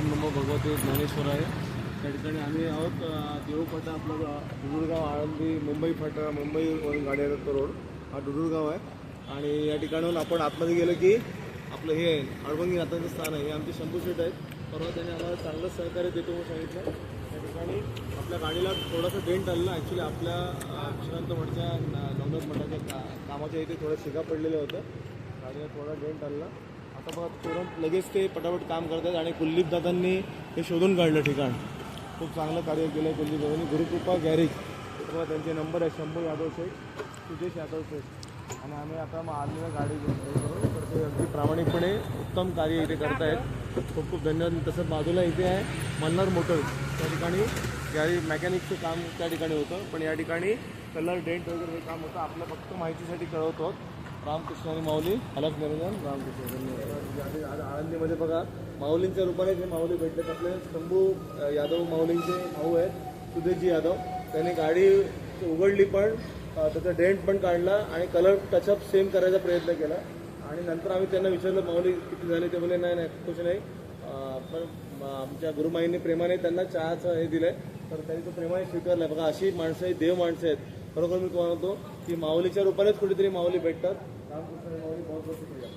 ओम नमो भगवते ज्ञानेश्वराय. त्या ठिकाणी आम्ही आहोत देऊळपाटा आपलं डुडुरगाव आळंदी मुंबई फाटा मुंबईवरून गाडी येतात तो रोड हा डुडुरगाव आहे. आणि या ठिकाणाहून आपण आतमध्ये गेलं की आपलं हे अडबंगी नाथांचं स्थान आहे. हे आमचे शंभू शेठ आहेत. परवा त्यांनी आम्हाला चांगलं सहकार्य देतो म्हणून सांगितलं. त्या ठिकाणी आपल्या गाडीला थोडंसं डेंट आलेलं. ॲक्च्युली आपल्या विश्रांत मठच्या नवनाथ मठाच्या कामाच्या इथे थोडं शिगा पडलेलं होतं. गाडीला थोडा डेंट आलेला. आता बघा तुरंत लगेच ते पटापट काम करत आहेत. आणि कुलदीप दादांनी हे शोधून काढलं ठिकाण. खूप चांगलं कार्य केलं आहे कुलदीप दादांनी. गुरुकृपा गॅरेज बघा त्यांचे नंबर आहे शंभू यादव शेठ सुजेश यादव शेठ. आणि आम्ही आता मग आलेल्या गाडी घेऊन तर ते अगदी प्रामाणिकपणे उत्तम कार्य इथे करतायत. खूप खूप धन्यवाद. तसंच बाजूला इथे आहे मल्हार मोटर्स. त्या ठिकाणी गाडी मेकॅनिकचं काम त्या ठिकाणी होतं. पण या ठिकाणी कलर डेंट वगैरे हे काम होतं. आपलं फक्त माहितीसाठी कळवतो. रामकृष्ण आणि माऊली अलग निरंजन रामकृष्ण धन्यवाद. आज आळंदीमध्ये बघा माऊलींच्या रूपाने जे माऊली भेटलेत आपले शंभू यादव माऊलींचे भाऊ आहेत सुदेशजी यादव. त्यांनी गाडी उघडली पण त्याचा डेंट पण काढला आणि कलर टचअप सेम करायचा प्रयत्न केला. आणि नंतर आम्ही त्यांना विचारलं माऊली किती झाले. ते बोलले नाही कुछ नाही. पण आमच्या गुरुमाईंनी प्रेमाने त्यांना चहाचं हे दिलं आहे. तर त्यांनी तो प्रेमाने स्वीकारला आहे. बघा अशी माणसं आहेत देव माणसं आहेत. बरोबर मी तुम्हाला म्हणतो की माऊलीच्या रूपानेच कुठेतरी माऊली भेटतात. रामकृष्ण माऊली बहुत बहुत शुक्रिया.